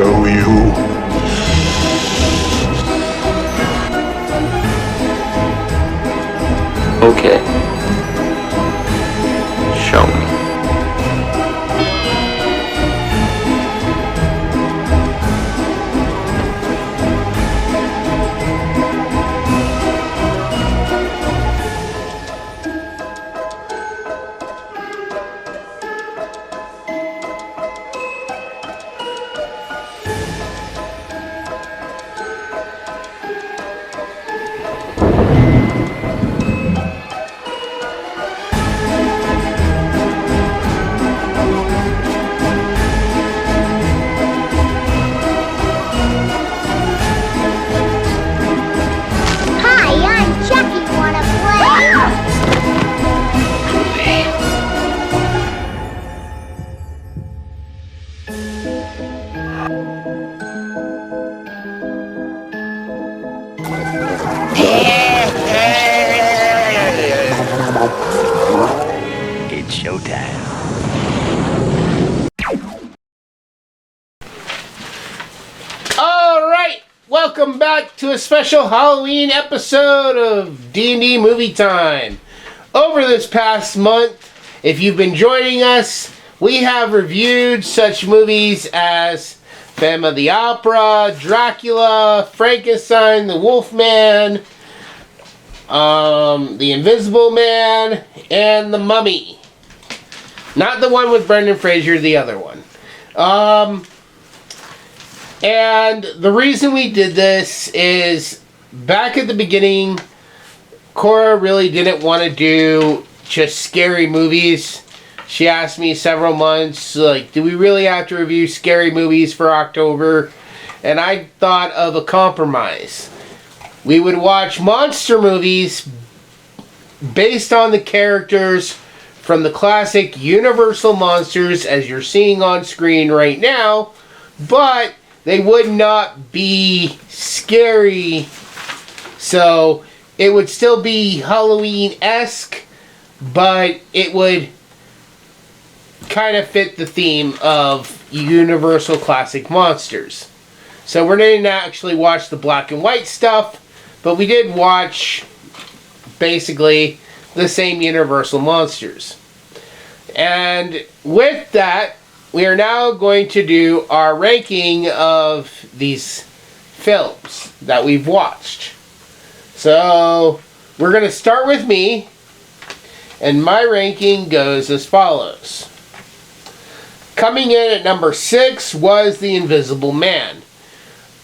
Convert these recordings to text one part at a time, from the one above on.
show you. Okay. Show me. It's showtime. Alright, welcome back to a special Halloween episode of D&D Movie Time. Over this past month, if you've been joining us, we have reviewed such movies as Phantom of the Opera, Dracula, Frankenstein, the Wolfman, the Invisible Man, and the Mummy. Not the one with Brendan Fraser, the other one. And the reason we did this is back at the beginning, Korra really didn't want to do just scary movies. She asked me several months, like, do we really have to review scary movies for October? And I thought of a compromise. We would watch monster movies based on the characters from the classic Universal monsters as you're seeing on screen right now, but they would not be scary, so it would still be Halloween-esque, but it would kind of fit the theme of Universal classic monsters. So we're going to actually watch the black and white stuff, but we did watch basically the same Universal monsters. And with that, we are now going to do our ranking of these films that we've watched. So we're going to start with me, and my ranking goes as follows. Coming in at number 6 was The Invisible Man.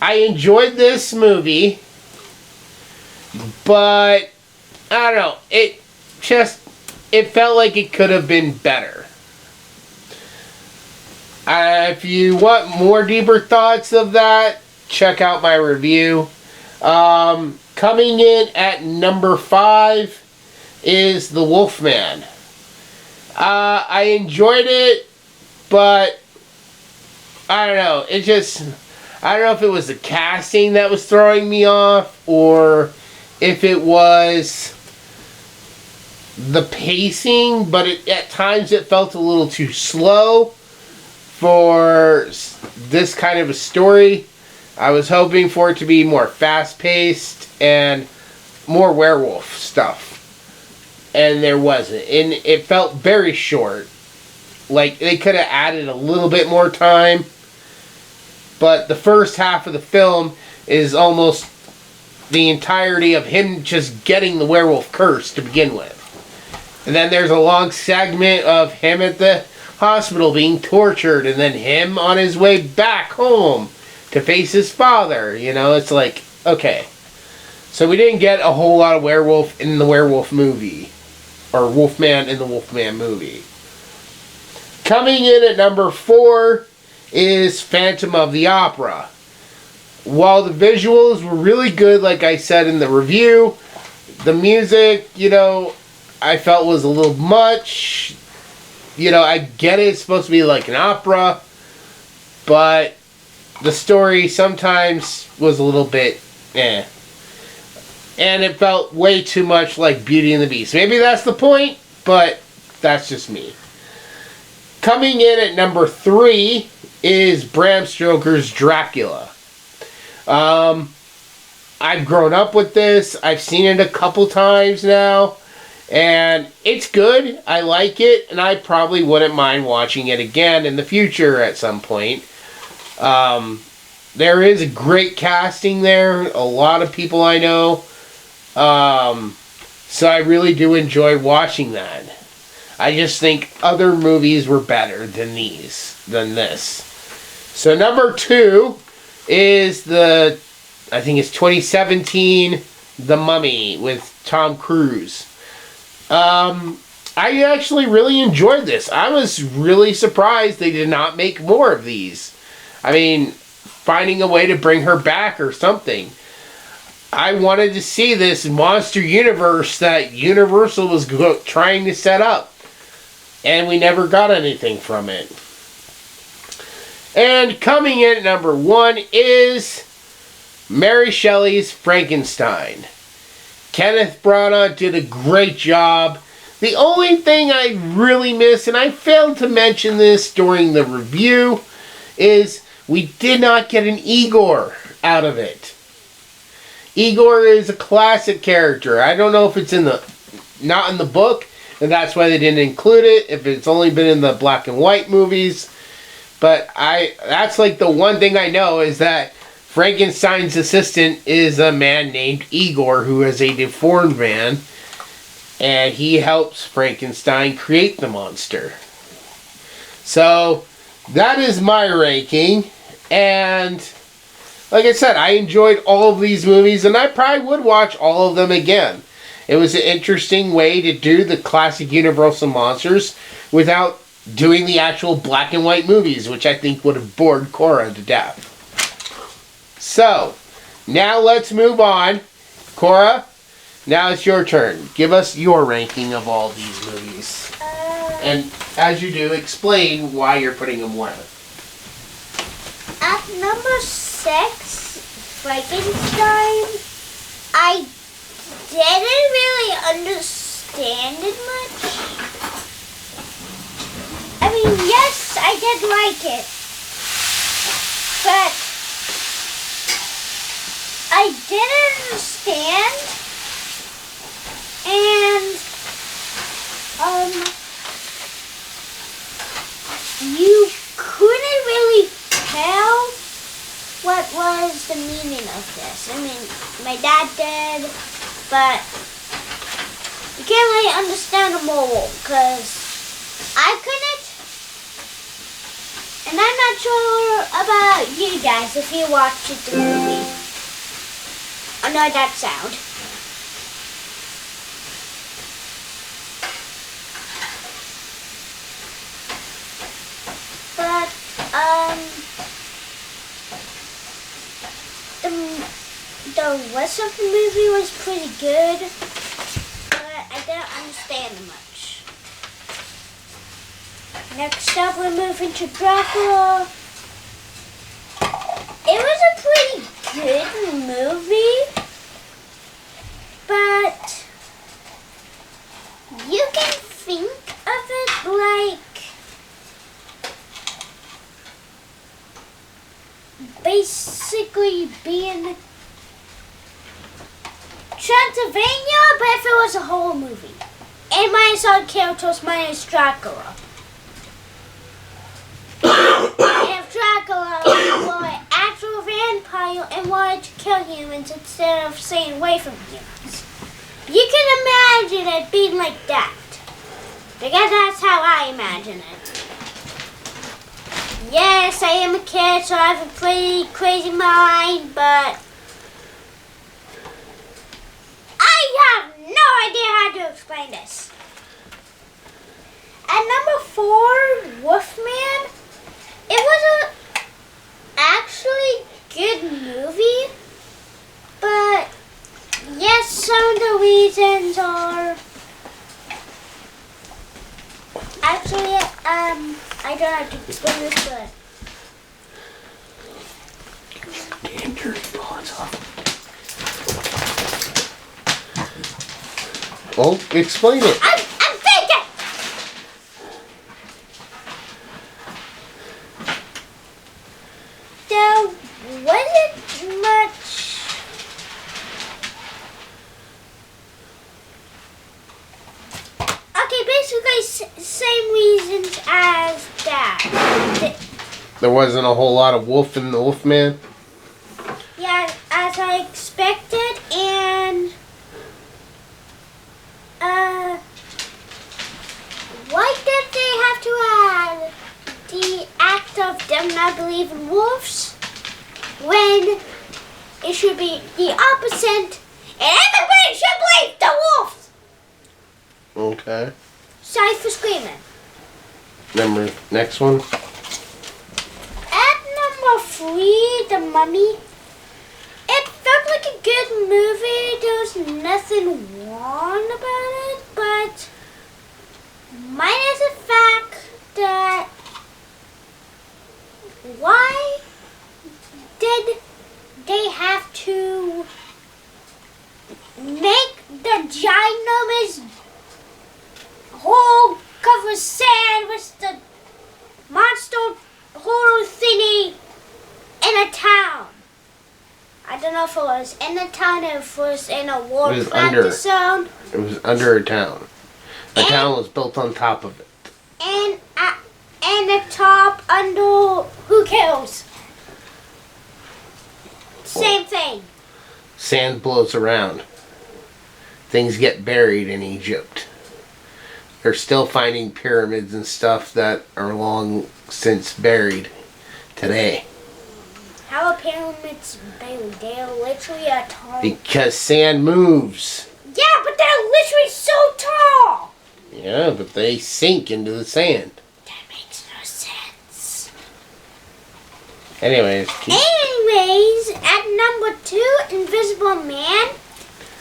I enjoyed this movie, but I don't know, it felt like it could have been better. If you want more deeper thoughts of that, check out my review. Coming in at number 5 is The Wolfman. I enjoyed it, but I don't know. I don't know if it was the casting that was throwing me off, or if it was the pacing, but at times it felt a little too slow for this kind of a story. I was hoping for it to be more fast-paced and more werewolf stuff, and there wasn't. And it felt very short. Like, they could have added a little bit more time, but the first half of the film is almost the entirety of him just getting the werewolf curse to begin with. And then there's a long segment of him at the hospital being tortured, and then him on his way back home to face his father. You know, it's like, okay. So we didn't get a whole lot of werewolf in the werewolf movie, or Wolfman in the Wolfman movie. Coming in at number 4 is Phantom of the Opera. While the visuals were really good, like I said in the review, the music, you know, I felt was a little much. You know, I get it, it's supposed to be like an opera, but the story sometimes was a little bit eh. And it felt way too much like Beauty and the Beast. Maybe that's the point, but that's just me. Coming in at number 3 is Bram Stoker's Dracula. I've grown up with this. I've seen it a couple times now. And it's good. I like it. And I probably wouldn't mind watching it again in the future at some point. There is a great casting there. A lot of people I know. So I really do enjoy watching that. I just think other movies were better than this. So number 2 is I think it's 2017, The Mummy with Tom Cruise. I actually really enjoyed this. I was really surprised they did not make more of these. I mean, finding a way to bring her back or something. I wanted to see this monster universe that Universal was trying to set up. And we never got anything from it. And coming in at number 1 is Mary Shelley's Frankenstein. Kenneth Branagh did a great job. The only thing I really miss, and I failed to mention this during the review, is we did not get an Igor out of it. Igor is a classic character. I don't know if it's not in the book, and that's why they didn't include it, if it's only been in the black and white movies. But that's like the one thing I know, is that Frankenstein's assistant is a man named Igor, who is a deformed man, and he helps Frankenstein create the monster. So that is my ranking, and like I said, I enjoyed all of these movies, and I probably would watch all of them again. It was an interesting way to do the classic Universal monsters without doing the actual black and white movies, which I think would have bored Korra to death. So, now let's move on. Korra, now it's your turn. Give us your ranking of all these movies. And as you do, explain why you're putting them where. At number 6, Frankenstein, I didn't really understand it much. I mean, yes, I did like it. But I didn't understand, and you couldn't really tell what was the meaning of this. I mean, my dad did, but you can't really understand the moral, because I couldn't, and I'm not sure about you guys if you watched the movie. I know that sound. But the rest of the movie was pretty good, but I didn't understand it much. Next up, we're moving to Dracula. It was a pretty good movie, but you can think of it like basically being Transylvania, but if it was a whole movie. And my side characters minus Dracula. If Dracula were an actual vampire and wanted to kill humans instead of staying away from humans. You can imagine it being like that. Because that's how I imagine it. Yes, I am a kid, so I have a pretty crazy mind, but I have no idea how to explain this. At number 4, Wolfman. It was a actually good movie, but yes, some of the reasons are actually I don't have to explain this, but Damn dirty paws off. Well, explain it. I'm thinking. wasn't much. Okay, basically same reasons as that. There wasn't a whole lot of wolf in the Wolfman. Yeah, as I expected, and why did they have to add the act of them not believing wolves when it should be the opposite, and everybody should believe the wolves? Okay. Sorry for screaming. Next one. At number 3, The Mummy. It felt like a good movie. There was nothing wrong about it, but minus the fact that why did they have to make the ginormous whole cover of sand with the monster horror thingy in a town? I don't know if it was in a town or if it was in a war practice zone. It was under a town. A town was built on top of it. And the top under who cares? Same thing. Sand blows around. Things get buried in Egypt. They're still finding pyramids and stuff that are long since buried today. How are pyramids buried? They're literally a tall. Because sand moves. Yeah, but they're literally so tall. Yeah, but they sink into the sand. That makes no sense. Anyways, at number 2, Invisible Man.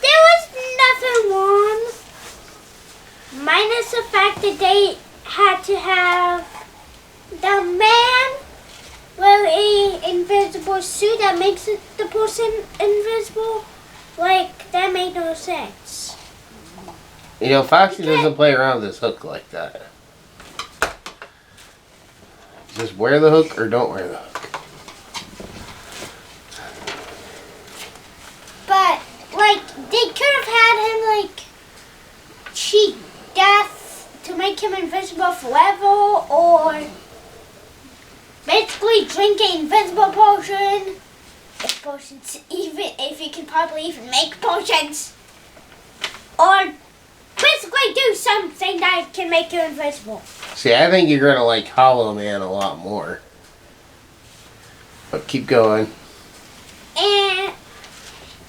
There was nothing wrong. Minus the fact that they had to have the man wear a invisible suit that makes the person invisible. Like, that made no sense. you know, Foxy doesn't play around with this hook like that. Just wear the hook or don't wear the hook. But, like, they could have had him, like, cheat death to make him invisible forever, or basically drink an invincible potion. If potions, even if you can probably even make potions, or basically do something that can make you invisible. See, I think you're gonna like Hollow Man a lot more. But keep going. And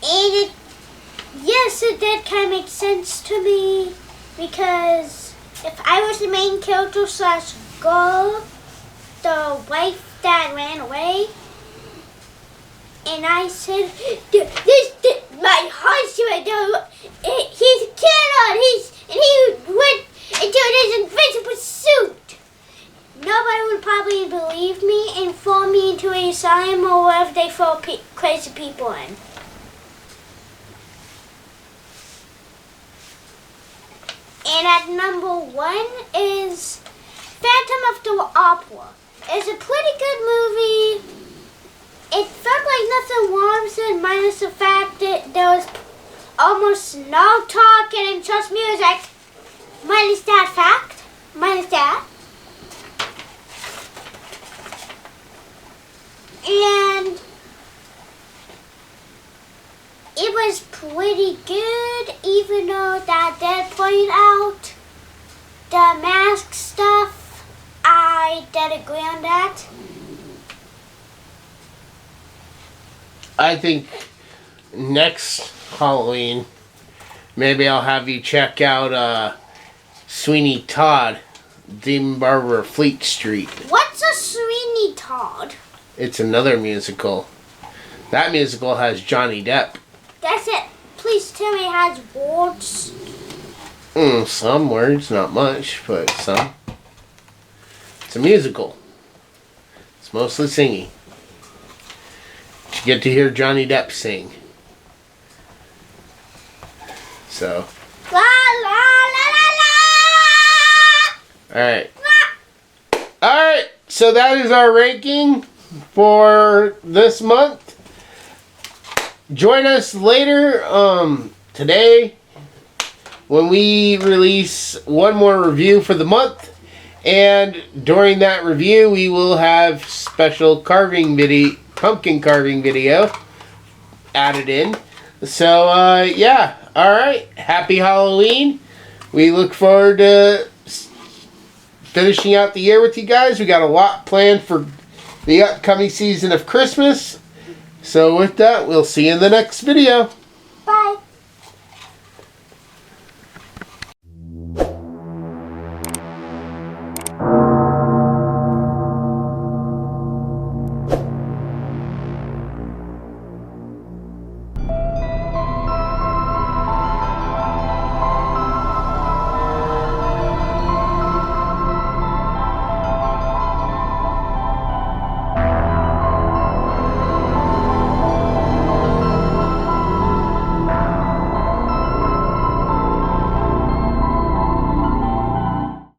yes, it did kind of make sense to me, because if I was the main character / girl, the wife that ran away, and I said, my husband, he's a killer, and he went into his invisible suit. Nobody would probably believe me and throw me into an asylum or wherever they throw crazy people in. And at number 1 is Phantom of the Opera. It's a pretty good movie. It felt like nothing wrong with it, minus the fact that there was almost no talking and just music. Minus that fact. Minus that. And it was pretty good, even though that did point out the mask stuff. I did agree on that. I think next Halloween, maybe I'll have you check out Sweeney Todd, Demon Barber of Fleet Street. What's a Sweeney Todd? It's another musical. That musical has Johnny Depp. That's it. Please tell me it has words. Some words, not much, but some. It's a musical. It's mostly singing. You get to hear Johnny Depp sing. So. La la la la la. Alright. Alright, so that is our ranking. for this month. Join us later today when we release one more review for the month. And during that review, we will have special pumpkin carving video added in. So, yeah. Alright. Happy Halloween. We look forward to finishing out the year with you guys. We got a lot planned for the upcoming season of Christmas. So with that, we'll see you in the next video.